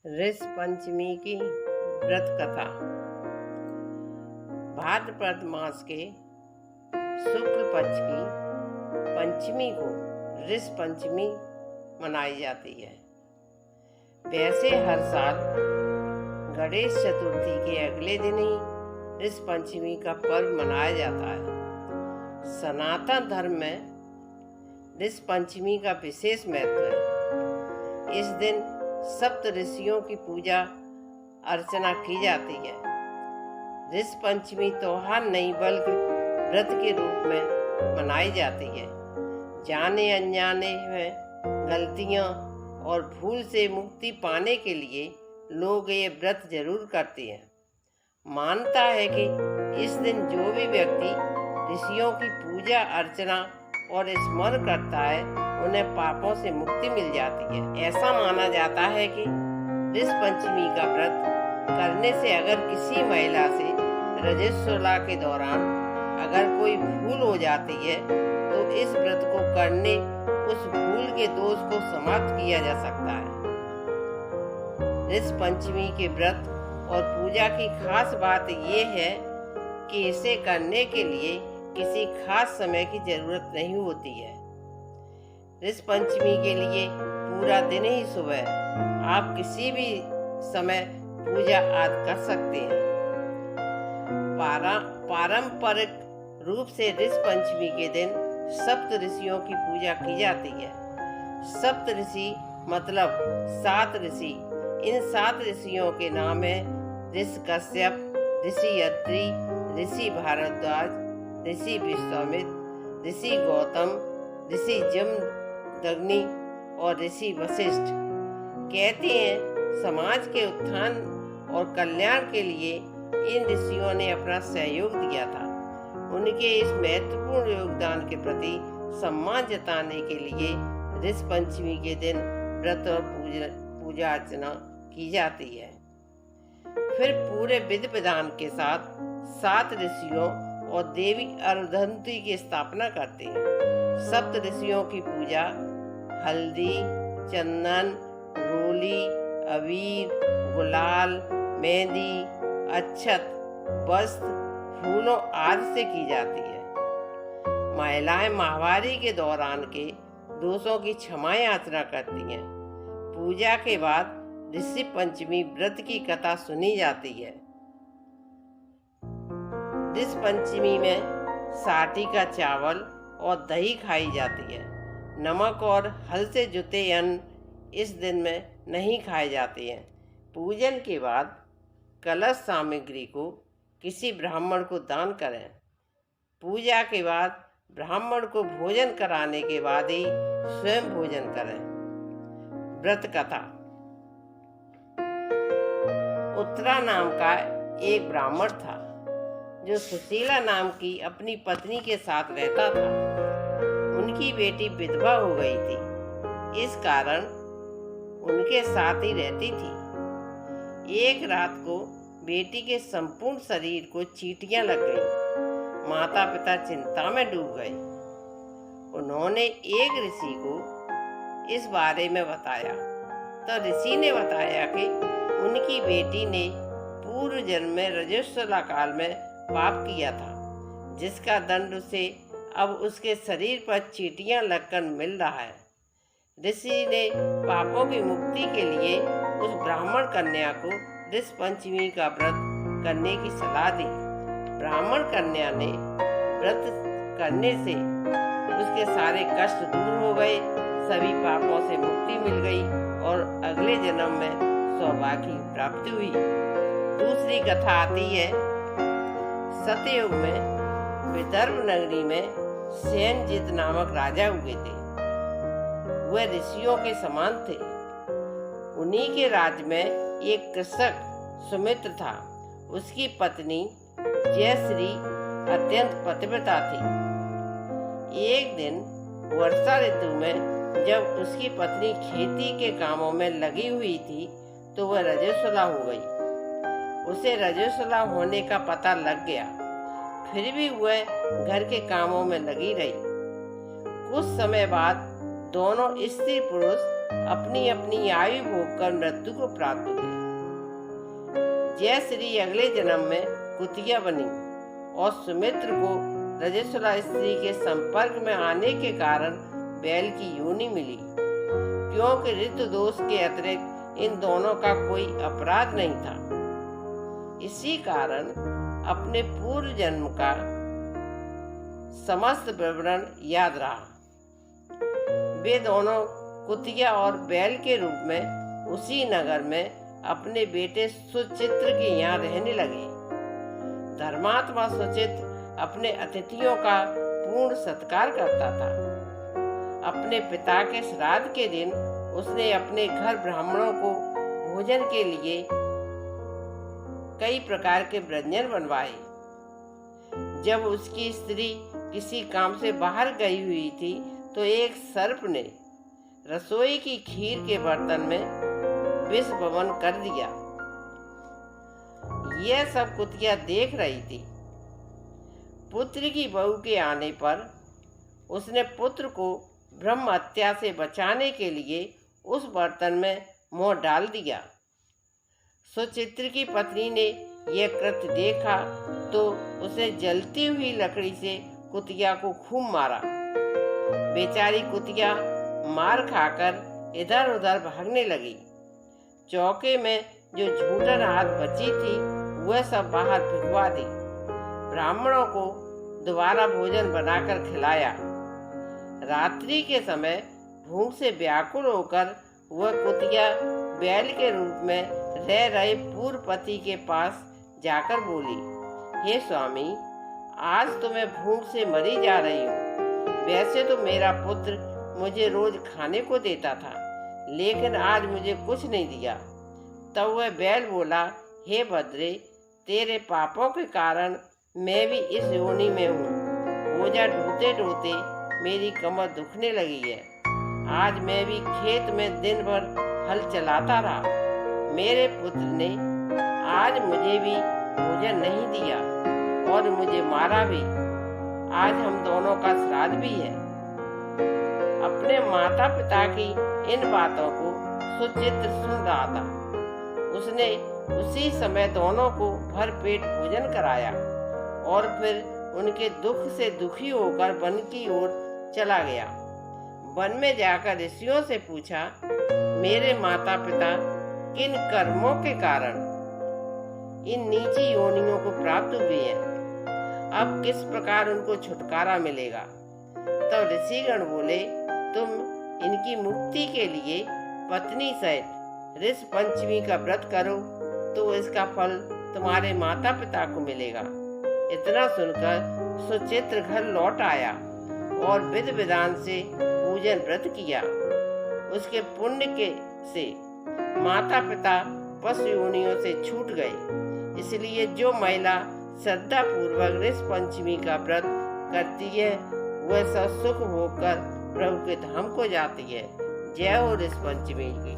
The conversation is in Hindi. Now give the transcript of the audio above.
ऋष पंचमी की व्रत कथा। भाद्रपद मास के शुक्ल पक्ष की पंचमी को ऋष पंचमी मनाई जाती है। वैसे हर साल गणेश चतुर्थी के अगले दिन ही ऋष पंचमी का पर्व मनाया जाता है। सनातन धर्म में ऋष पंचमी का विशेष महत्व है। इस दिन सप्त ऋषियों की पूजा अर्चना की जाती है। ऋष पंचमी त्योहार नहीं बल्कि व्रत के रूप में मनाई जाती है। जाने अनजाने में गलतियां और भूल से मुक्ति पाने के लिए लोग ये व्रत जरूर करते हैं। मानता है कि इस दिन जो भी व्यक्ति ऋषियों की पूजा अर्चना और स्मरण करता है उन्हें पापों से मुक्ति मिल जाती है। ऐसा माना जाता है कि ऋष पंचमी का व्रत करने से अगर किसी महिला से रजस्वला के दौरान अगर कोई भूल हो जाती है तो इस व्रत को करने उस भूल के दोष को समाप्त किया जा सकता है। ऋष पंचमी के व्रत और पूजा की खास बात यह है कि इसे करने के लिए किसी खास समय की जरूरत नहीं होती है। ऋष पंचमी के लिए पूरा दिन ही शुभ है। आप किसी भी समय पूजा आदि कर सकते हैं। पारंपरिक रूप से ऋष पंचमी के दिन सप्त ऋषियों की पूजा की जाती है। सप्त ऋषि मतलब 7 ऋषि। इन 7 ऋषियों के नाम है ऋषि कश्यप, ऋषि अत्रि, ऋषि भारद्वाज, ऋषि विश्वामित्र, ऋषि गौतम, ऋषि जमदग्नि और ऋषि वशिष्ठ। कहते हैं समाज के उत्थान और कल्याण के लिए इन ऋषियों ने अपना सहयोग दिया था। उनके इस महत्वपूर्ण योगदान के प्रति सम्मान जताने के लिए ऋष पंचमी के दिन व्रत और पूजा अर्चना की जाती है। फिर पूरे विधि विधान के साथ 7 ऋषियों और देवी अरुंधति की स्थापना करते हैं। सप्त ऋषियों की पूजा हल्दी, चंदन, रोली, अबीर, गुलाल, मेहंदी, अक्षत, वस्त्र, फूलों आदि से की जाती है। महिलाएं माहवारी के दौरान के दोषों की क्षमा याचना करती हैं। पूजा के बाद ऋषि पंचमी व्रत की कथा सुनी जाती है। ऋष पंचमी में साटी का चावल और दही खाई जाती है। नमक और हल से जुते अन्न इस दिन में नहीं खाए जाते हैं। पूजन के बाद कलश सामग्री को किसी ब्राह्मण को दान करें। पूजा के बाद ब्राह्मण को भोजन कराने के बाद ही स्वयं भोजन करें। व्रत कथा। उत्तरा नाम का एक ब्राह्मण था जो सुशीला नाम की अपनी पत्नी के साथ रहता था। उनकी बेटी विधवा हो गई थी, इस कारण उनके साथ ही रहती थी। एक रात को बेटी के संपूर्ण शरीर को चींटियां लग गईं। माता पिता चिंता में डूब गए। उन्होंने एक ऋषि को इस बारे में बताया तो ऋषि ने बताया कि उनकी बेटी ने पूर्व जन्म में रजस्वला काल में पाप किया था, जिसका दंड उसे अब उसके शरीर पर चींटियां लगकर मिल रहा है। ऋषि ने पापों की मुक्ति के लिए उस ब्राह्मण कन्या को ऋष पंचमी का व्रत करने की सलाह दी। ब्राह्मण कन्या ने व्रत करने से उसके सारे कष्ट दूर हो गए, सभी पापों से मुक्ति मिल गई और अगले जन्म में सौभाग्य की प्राप्ति हुई। दूसरी कथा आती है, सतयुग में विदर्भ नगरी में सेनजित नामक राजा हुए थे। वह ऋषियों के समान थे। उन्हीं के राज्य में एक कृषक सुमित्र था। उसकी पत्नी जयश्री अत्यंत पतिव्रता थी। एक दिन वर्षा ऋतु में जब उसकी पत्नी खेती के कामों में लगी हुई थी तो वह रजस्वला हो गई। उसे रजस्वला होने का पता लग गया, फिर भी वह घर के कामों में लगी रही। कुछ समय बाद दोनों स्त्री पुरुष अपनी अपनी आयु भोग कर मृत्यु को प्राप्त हुए। जयश्री अगले जन्म में कुतिया बनी और सुमित्र को रजस्वला स्त्री के संपर्क में आने के कारण बैल की योनि मिली, क्योंकि ऋतु दोष के अतिरिक्त इन दोनों का कोई अपराध नहीं था। इसी कारण अपने पूर्व जन्म का समस्त विवरण याद रहा। वे दोनों कुतिया और बैल के रूप में उसी नगर में अपने बेटे सुचित्र के यहाँ रहने लगे। धर्मात्मा सुचित्र अपने अतिथियों का पूर्ण सत्कार करता था। अपने पिता के श्राद्ध के दिन उसने अपने घर ब्राह्मणों को भोजन के लिए कई प्रकार के व्यंजन बनवाए। जब उसकी स्त्री किसी काम से बाहर गई हुई थी तो एक सर्प ने रसोई की खीर के बर्तन में विष भवन कर दिया। यह सब कुतिया देख रही थी। पुत्र की बहू के आने पर उसने पुत्र को ब्रह्म हत्या से बचाने के लिए उस बर्तन में मुंह डाल दिया। सुचित्र की पत्नी ने यह कृत्य देखा तो उसने जलती हुई लकड़ी से कुतिया को खूब मारा। बेचारी कुतिया मार खाकर इधर उधर भागने लगी। चौके में जो झूठन हाथ बची थी वह सब बाहर फेंकवा दी। ब्राह्मणों को दोबारा भोजन बनाकर खिलाया। रात्रि के समय भूख से व्याकुल होकर वह कुतिया बैल के रूप में रह रहे पूर्व पति के पास जाकर बोली, हे स्वामी, आज तो मैं भूख से मरी जा रही हूँ। वैसे तो मेरा पुत्र मुझे रोज खाने को देता था, लेकिन आज मुझे कुछ नहीं दिया। तब वह बैल बोला, हे भद्रे, तेरे पापों के कारण मैं भी इस योनि में हूँ। बोझा ढोते ढोते मेरी कमर दुखने लगी है। आज मैं भी खेत में दिन भर हल चलाता रहा। मेरे पुत्र ने आज मुझे भी भोजन नहीं दिया और मुझे मारा भी। आज हम दोनों का श्राद्ध भी है। अपने माता पिता की इन बातों को सुचित्र सुन रहा था। उसने उसी समय दोनों को भर पेट भोजन कराया और फिर उनके दुख से दुखी होकर वन की ओर चला गया। वन में जाकर ऋषियों से पूछा, मेरे माता पिता किन कर्मों के कारण इन नीची योनियों को प्राप्त हुए हैं, अब किस प्रकार उनको छुटकारा मिलेगा। तब ऋषिगण बोले, तुम इनकी मुक्ति के लिए पत्नी सहित ऋष पंचमी का व्रत करो तो इसका फल तुम्हारे माता पिता को मिलेगा। इतना सुनकर सुचित्र घर लौट आया और विधि विधान से पूजन व्रत किया। उसके पुण्य के से माता पिता पशु योनियों से छूट गए। इसलिए जो महिला श्रद्धा पूर्वक ऋष पंचमी का व्रत करती है वह सब सुख होकर प्रभु के धाम को जाती है। जय हो ऋष पंचमी की।